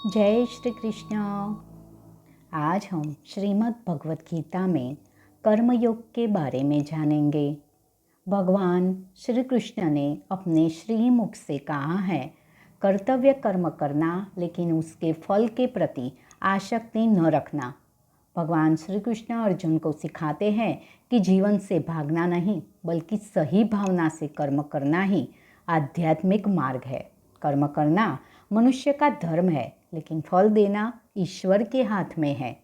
जय श्री कृष्ण। आज हम श्रीमद् भगवत गीता में कर्मयोग के बारे में जानेंगे। भगवान श्री कृष्ण ने अपने श्रीमुख से कहा है, कर्तव्य कर्म करना लेकिन उसके फल के प्रति आसक्ति न रखना। भगवान श्री कृष्ण अर्जुन को सिखाते हैं कि जीवन से भागना नहीं बल्कि सही भावना से कर्म करना ही आध्यात्मिक मार्ग है। कर्म करना मनुष्य का धर्म है, लेकिन फल देना ईश्वर के हाथ में है।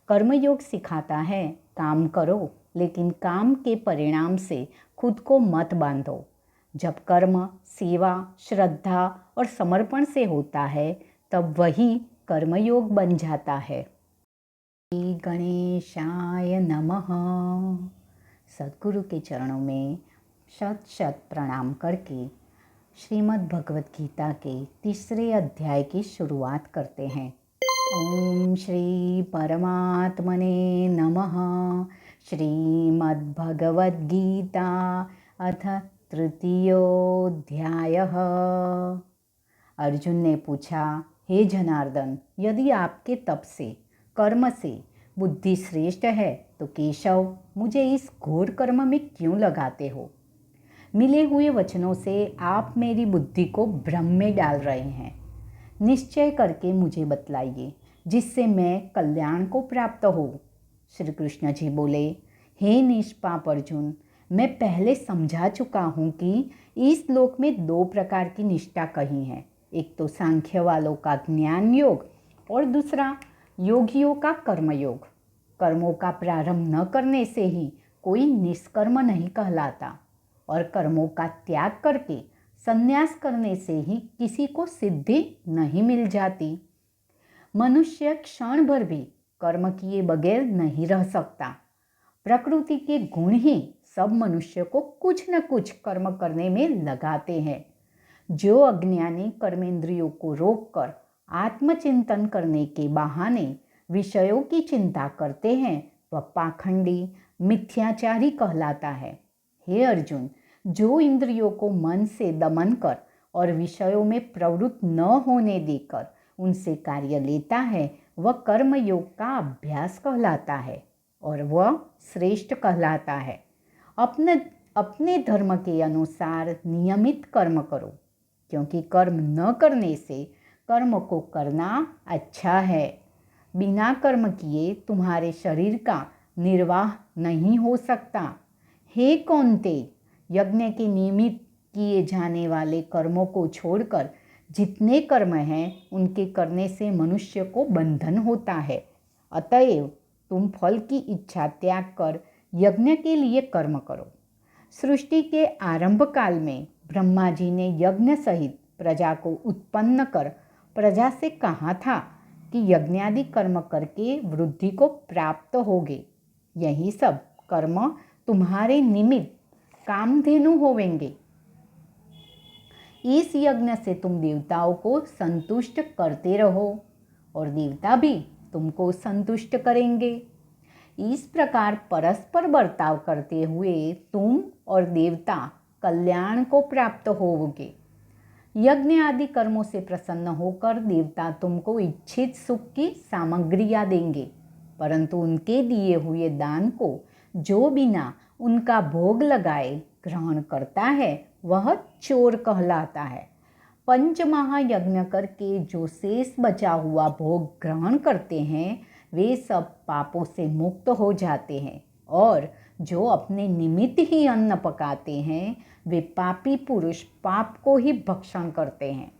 कर्मयोग सिखाता है, काम करो लेकिन काम के परिणाम से खुद को मत बांधो। जब कर्म सेवा, श्रद्धा और समर्पण से होता है तब वही कर्मयोग बन जाता है। श्री गणेशाय नमः। सद्गुरु के चरणों में शत शत प्रणाम करके श्रीमद् भगवत गीता के तीसरे अध्याय की शुरुआत करते हैं। ओम श्री परमात्मने नमः। श्रीमद् भगवत गीता अथ तृतीयोऽध्यायः। अर्जुन ने पूछा, हे जनार्दन, यदि आपके तप से, कर्म से बुद्धि श्रेष्ठ है तो केशव मुझे इस घोर कर्म में क्यों लगाते हो? मिले हुए वचनों से आप मेरी बुद्धि को भ्रम में डाल रहे हैं। निश्चय करके मुझे बतलाइए जिससे मैं कल्याण को प्राप्त हो। श्री कृष्ण जी बोले, हे निष्पाप अर्जुन, मैं पहले समझा चुका हूँ कि इस लोक में दो प्रकार की निष्ठा कही है। एक तो सांख्य वालों का ज्ञान योग और दूसरा योगियों का कर्मयोग। कर्मों का प्रारंभ न करने से ही कोई निष्कर्म नहीं कहलाता और कर्मों का त्याग करके संन्यास करने से ही किसी को सिद्धि नहीं मिल जाती। मनुष्य क्षण भर भी कर्म किए बगैर नहीं रह सकता। प्रकृति के गुण ही सब मनुष्य को कुछ न कुछ कर्म करने में लगाते हैं। जो अज्ञानी कर्मेंद्रियों को रोककर आत्मचिंतन करने के बहाने विषयों की चिंता करते हैं वह पाखंडी, मिथ्याचारी कहलाता है। हे अर्जुन, जो इंद्रियों को मन से दमन कर और विषयों में प्रवृत्त न होने देकर उनसे कार्य लेता है वह कर्मयोग का अभ्यास कहलाता है और वह श्रेष्ठ कहलाता है। अपने धर्म के अनुसार नियमित कर्म करो, क्योंकि कर्म न करने से कर्म को करना अच्छा है। बिना कर्म किए तुम्हारे शरीर का निर्वाह नहीं हो सकता। हे कौन्ते, यज्ञ के निमित्त किए जाने वाले कर्मों को छोड़कर जितने कर्म हैं उनके करने से मनुष्य को बंधन होता है। अतएव तुम फल की इच्छा त्याग कर यज्ञ के लिए कर्म करो। सृष्टि के आरंभ काल में ब्रह्मा जी ने यज्ञ सहित प्रजा को उत्पन्न कर प्रजा से कहा था कि यज्ञादि कर्म करके वृद्धि को प्राप्त होगे। यही सब कर्म तुम्हारे निमित्त कामधेनु होवेंगे। इस यज्ञ से तुम देवताओं को संतुष्ट करते रहो और देवता भी तुमको संतुष्ट करेंगे। इस प्रकार परस्पर बर्ताव करते हुए तुम और देवता कल्याण को प्राप्त होवोगे। यज्ञ आदि कर्मों से प्रसन्न होकर देवता तुमको इच्छित सुख की सामग्रियां देंगे, परंतु उनके दिए हुए दान को जो बिना उनका भोग लगाए ग्रहण करता है वह चोर कहलाता है। पंच महायज्ञ करके जो शेष बचा हुआ भोग ग्रहण करते हैं वे सब पापों से मुक्त हो जाते हैं और जो अपने निमित्त ही अन्न पकाते हैं वे पापी पुरुष पाप को ही भक्षण करते हैं।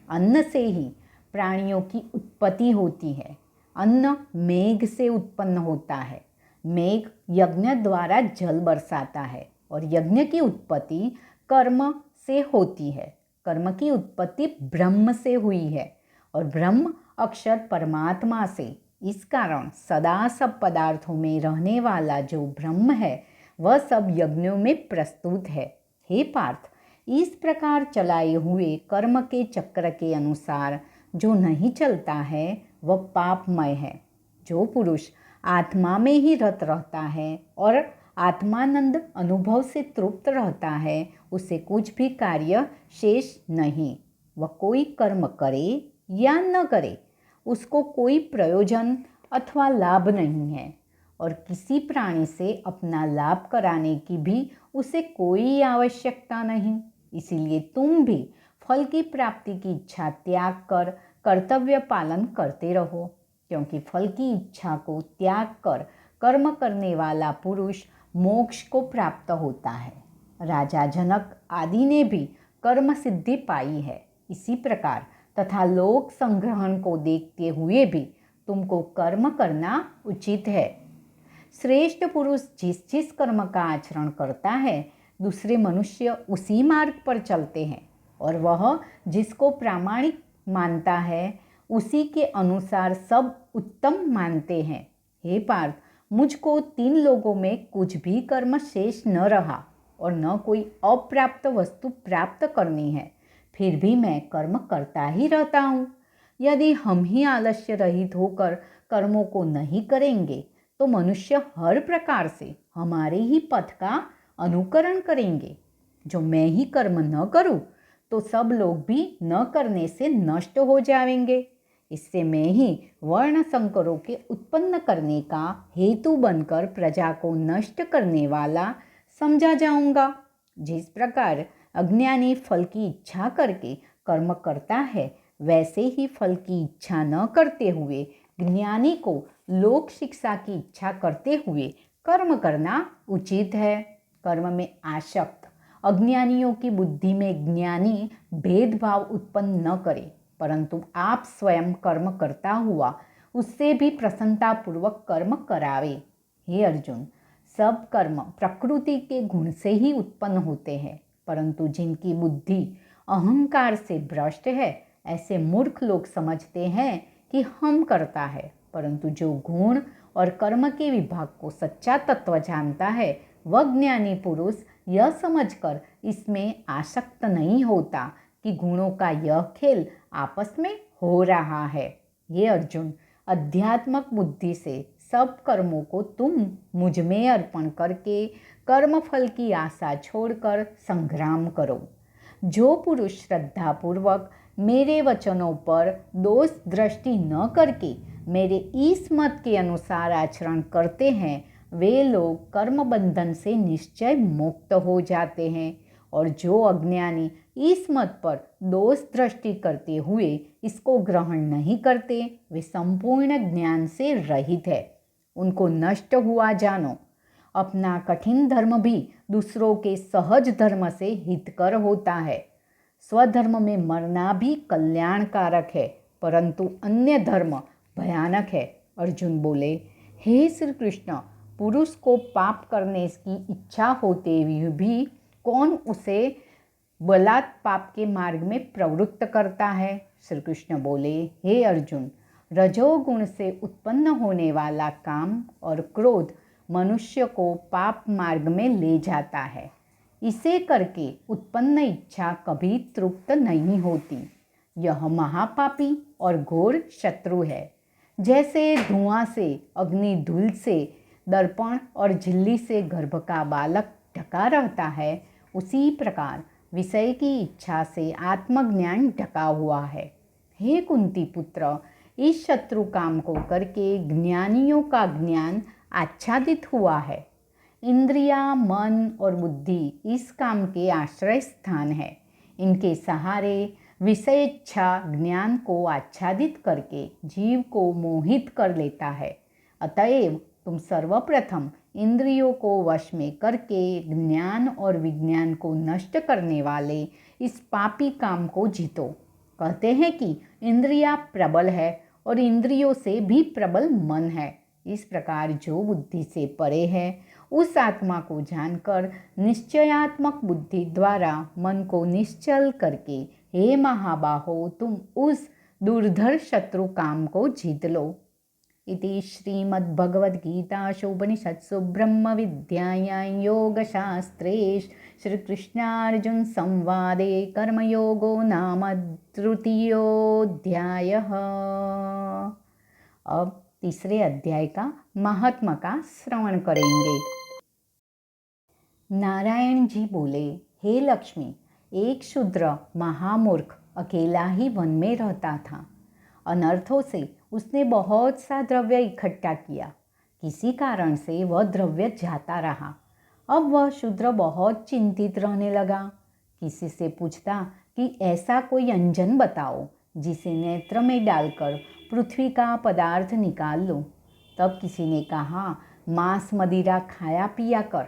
अन्न से ही प्राणियों की उत्पत्ति होती है। अन्न मेघ से उत्पन्न होता है। मेघ यज्ञ द्वारा जल बरसाता है और यज्ञ की उत्पत्ति कर्म से होती है। कर्म की उत्पत्ति ब्रह्म से हुई है और ब्रह्म अक्षर परमात्मा से। इस कारण सदा सब पदार्थों में रहने वाला जो ब्रह्म है वह सब यज्ञों में प्रस्तुत है। हे पार्थ, इस प्रकार चलाए हुए कर्म के चक्र के अनुसार जो नहीं चलता है वह पापमय है। जो पुरुष आत्मा में ही रत रहता है और आत्मानंद अनुभव से तृप्त रहता है उसे कुछ भी कार्य शेष नहीं। वह कोई कर्म करे या न करे, उसको कोई प्रयोजन अथवा लाभ नहीं है और किसी प्राणी से अपना लाभ कराने की भी उसे कोई आवश्यकता नहीं। इसीलिए तुम भी फल की प्राप्ति की इच्छा त्याग कर कर्तव्य पालन करते रहो, क्योंकि फल की इच्छा को त्याग कर कर्म करने वाला पुरुष मोक्ष को प्राप्त होता है। राजा जनक आदि ने भी कर्म सिद्धि पाई है। इसी प्रकार तथा लोक संग्रहण को देखते हुए भी तुमको कर्म करना उचित है। श्रेष्ठ पुरुष जिस जिस कर्म का आचरण करता है, दूसरे मनुष्य उसी मार्ग पर चलते हैं और वह जिसको प्रामाणिक मानता है उसी के अनुसार सब उत्तम मानते हैं। हे पार्थ, मुझको 3 लोगों में कुछ भी कर्म शेष न रहा और न कोई अप्राप्त वस्तु प्राप्त करनी है, फिर भी मैं कर्म करता ही रहता हूँ। यदि हम ही आलस्य रहित होकर कर्मों को नहीं करेंगे तो मनुष्य हर प्रकार से हमारे ही पथ का अनुकरण करेंगे। जो मैं ही कर्म न करूँ तो सब लोग भी न करने से नष्ट हो जाएंगे। इससे मैं ही वर्ण संकरों के उत्पन्न करने का हेतु बनकर प्रजा को नष्ट करने वाला समझा जाऊंगा। जिस प्रकार अज्ञानी फल की इच्छा करके कर्म करता है, वैसे ही फल की इच्छा न करते हुए ज्ञानी को लोक शिक्षा की इच्छा करते हुए कर्म करना उचित है। कर्म में आसक्त अज्ञानियों की बुद्धि में ज्ञानी भेदभाव उत्पन्न न करे, परंतु आप स्वयं कर्म करता हुआ उससे भी प्रसन्नतापूर्वक कर्म करावे। हे अर्जुन, सब कर्म प्रकृति के गुण से ही उत्पन्न होते हैं, परंतु जिनकी बुद्धि अहंकार से भ्रष्ट है, ऐसे मूर्ख लोग समझते हैं कि हम करता है, परंतु जो गुण और कर्म के विभाग को सच्चा तत्व जानता है, वह ज्ञानी पुरुष यह समझकर इसमें आसक्त नहीं होता कि गुणों का यह खेल आपस में हो रहा है। ये अर्जुन, अध्यात्मक बुद्धि से सब कर्मों को तुम मुझ में अर्पण करके कर्म फल की आशा छोड़कर संग्राम करो। जो पुरुष श्रद्धापूर्वक मेरे वचनों पर दोष दृष्टि न करके मेरे इस मत के अनुसार आचरण करते हैं, वे लोग कर्म बंधन से निश्चय मुक्त हो जाते हैं। और जो अज्ञानी इस मत पर दोष दृष्टि करते हुए इसको ग्रहण नहीं करते, वे संपूर्ण ज्ञान से रहित है। उनको नष्ट हुआ जानो। अपना कठिन धर्म भी दूसरों के सहज धर्म से हितकर होता है। स्वधर्म में मरना भी कल्याणकारक है, परंतु अन्य धर्म भयानक है। अर्जुन बोले, हे श्री कृष्ण, पुरुष को पाप करने की इच्छा होते हुए भी कौन उसे बलात् पाप के मार्ग में प्रवृत्त करता है? श्री कृष्ण बोले, हे अर्जुन, रजोगुण से उत्पन्न होने वाला काम और क्रोध मनुष्य को पाप मार्ग में ले जाता है। इसे करके उत्पन्न इच्छा कभी तृप्त नहीं होती। यह महापापी और घोर शत्रु है। जैसे धुआं से, अग्नि धूल से, दर्पण और झिल्ली से गर्भ का बालक ढका रहता है, उसी प्रकार विषय की इच्छा से आत्मज्ञान ढका हुआ है। हे कुंती पुत्र, इस शत्रु काम को करके ज्ञानियों का ज्ञान आच्छादित हुआ है। इंद्रियां, मन और बुद्धि इस काम के आश्रय स्थान है। इनके सहारे विषय इच्छा ज्ञान को आच्छादित करके जीव को मोहित कर लेता है। अतएव तुम सर्वप्रथम इंद्रियों को वश में करके ज्ञान और विज्ञान को नष्ट करने वाले इस पापी काम को जीतो। कहते हैं कि इंद्रियां प्रबल है और इंद्रियों से भी प्रबल मन है। इस प्रकार जो बुद्धि से परे है, उस आत्मा को जानकर निश्चयात्मक बुद्धि द्वारा मन को निश्चल करके, हे महाबाहो, तुम उस दुर्धर शत्रु काम को जीत लो। इति श्रीमद्भगवद्गीतासूपनिषत्सु ब्रह्म विद्यायां योगशास्त्रे श्रीकृष्णार्जुन संवादे कर्मयोगो नाम तृतीयोऽध्यायः। अब तीसरे अध्याय का महात्मा का श्रवण करेंगे। नारायण जी बोले, हे लक्ष्मी, एक शूद्र महामूर्ख अकेला ही वन में रहता था। अनर्थों से उसने बहुत सा द्रव्य इकट्ठा किया। किसी कारण से वह द्रव्य जाता रहा। अब वह शूद्र बहुत चिंतित रहने लगा। किसी से पूछता कि ऐसा कोई अंजन बताओ जिसे नेत्र में डालकर पृथ्वी का पदार्थ निकाल लो। तब किसी ने कहा, मांस मदिरा खाया पिया कर।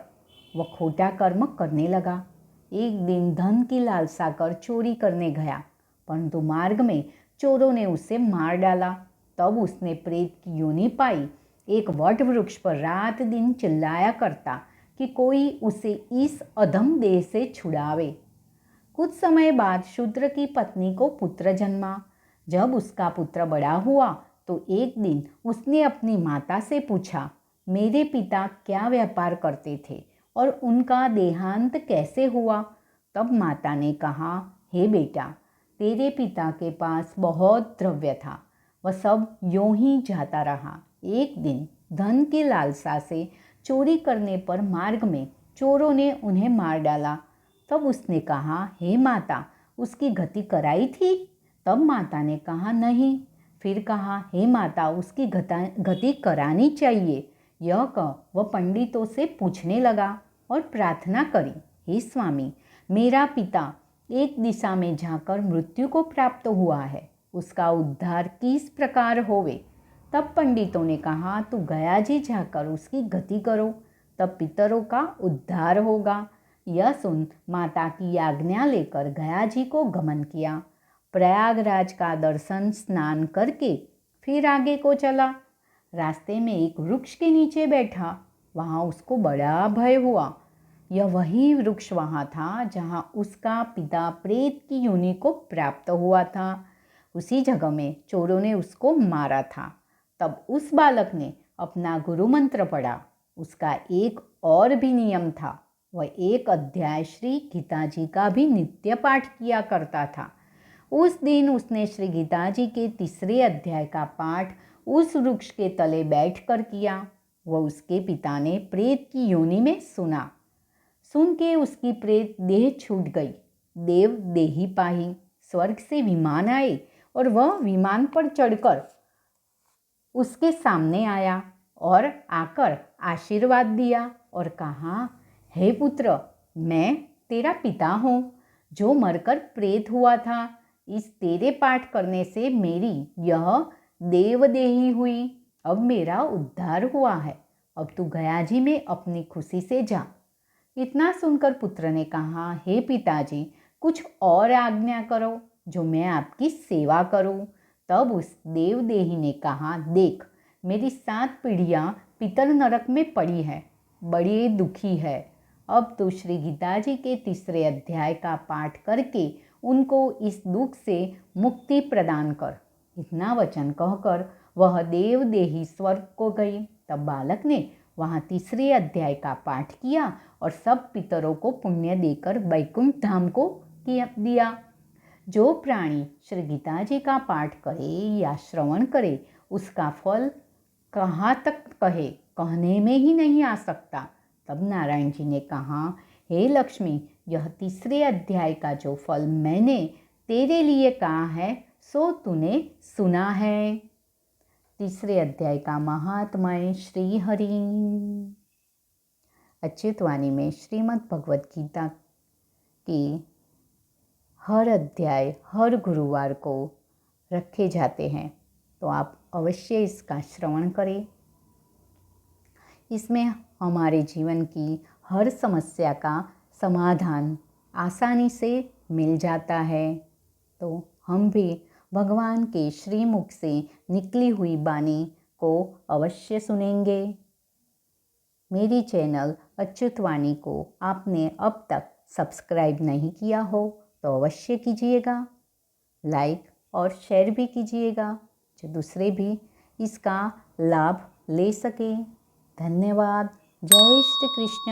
वह खोटा कर्म करने लगा। एक दिन धन की लालसा कर चोरी करने गया, परंतु मार्ग में चोरों ने उसे मार डाला। तब उसने प्रेत की योनि पाई। एक वट वृक्ष पर रात दिन चिल्लाया करता कि कोई उसे इस अधम देह से छुड़ावे। कुछ समय बाद शूद्र की पत्नी को पुत्र जन्मा। जब उसका पुत्र बड़ा हुआ तो एक दिन उसने अपनी माता से पूछा, मेरे पिता क्या व्यापार करते थे और उनका देहांत कैसे हुआ? तब माता ने कहा, हे बेटा, तेरे पिता के पास बहुत द्रव्य था, वह सब यूं ही जाता रहा। एक दिन धन की लालसा से चोरी करने पर मार्ग में चोरों ने उन्हें मार डाला। तब उसने कहा, हे माता, उसकी गति कराई थी? तब माता ने कहा, नहीं। फिर कहा, हे माता, उसकी गति करानी चाहिए। यह कह वह पंडितों से पूछने लगा और प्रार्थना करी, हे स्वामी, मेरा पिता एक दिशा में जाकर मृत्यु को प्राप्त हुआ है, उसका उद्धार किस प्रकार होवे? तब पंडितों ने कहा, तू गया जी जाकर उसकी गति करो, तब पितरों का उद्धार होगा। यह सुन माता की आज्ञा लेकर गया जी को गमन किया। प्रयागराज का दर्शन स्नान करके फिर आगे को चला। रास्ते में एक वृक्ष के नीचे बैठा। वहाँ उसको बड़ा भय हुआ। यह वही वृक्ष वहाँ था जहाँ उसका पिता प्रेत की योनि को प्राप्त हुआ था। उसी जगह में चोरों ने उसको मारा था। तब उस बालक ने अपना गुरु मंत्र पढ़ा। उसका एक और भी नियम था, वह एक अध्याय श्री गीता जी का भी नित्य पाठ किया करता था। उस दिन उसने श्री गीता जी के 3 अध्याय का पाठ उस वृक्ष के तले बैठकर किया। वह उसके पिता ने प्रेत की योनि में सुना। सुन के उसकी प्रेत देह छूट गई। देव देही पाही। स्वर्ग से विमान आए और वह विमान पर चढ़कर उसके सामने आया और आकर आशीर्वाद दिया और कहा, हे पुत्र, मैं तेरा पिता हूँ जो मरकर प्रेत हुआ था। इस तेरे पाठ करने से मेरी यह देवदेही हुई। अब मेरा उद्धार हुआ है। अब तू गया जी में अपनी खुशी से जा। इतना सुनकर पुत्र ने कहा, हे पिताजी, कुछ और आज्ञा करो जो मैं आपकी सेवा करूं। तब उस देवदेही ने कहा, देख, मेरी 7 पीढ़ियां पितर नरक में पड़ी है, बड़ी दुखी है। अब तो श्री गीता जी के 3 अध्याय का पाठ करके उनको इस दुख से मुक्ति प्रदान कर। इतना वचन कहकर वह देवदेही स्वर्ग को गई। तब बालक ने वहाँ 3 अध्याय का पाठ किया और सब पितरों को पुण्य देकर वैकुंठ धाम को दिया। जो प्राणी श्री गीता जी का पाठ करे या श्रवण करे, उसका फल कहाँ तक कहे, कहने में ही नहीं आ सकता। तब नारायण जी ने कहा, हे लक्ष्मी, यह 3 अध्याय का जो फल मैंने तेरे लिए कहा है सो तूने सुना है। 3 अध्याय का महात्म्य। श्री हरि। अच्युतवाणी में श्रीमद् भगवत गीता की हर अध्याय हर गुरुवार को रखे जाते हैं, तो आप अवश्य इसका श्रवण करें। इसमें हमारे जीवन की हर समस्या का समाधान आसानी से मिल जाता है। तो हम भी भगवान के श्रीमुख से निकली हुई वाणी को अवश्य सुनेंगे। मेरी चैनल अच्युतवाणी को आपने अब तक सब्सक्राइब नहीं किया हो तो अवश्य कीजिएगा, लाइक और शेयर भी कीजिएगा, जो दूसरे भी इसका लाभ ले सकें। धन्यवाद। जय श्री कृष्ण।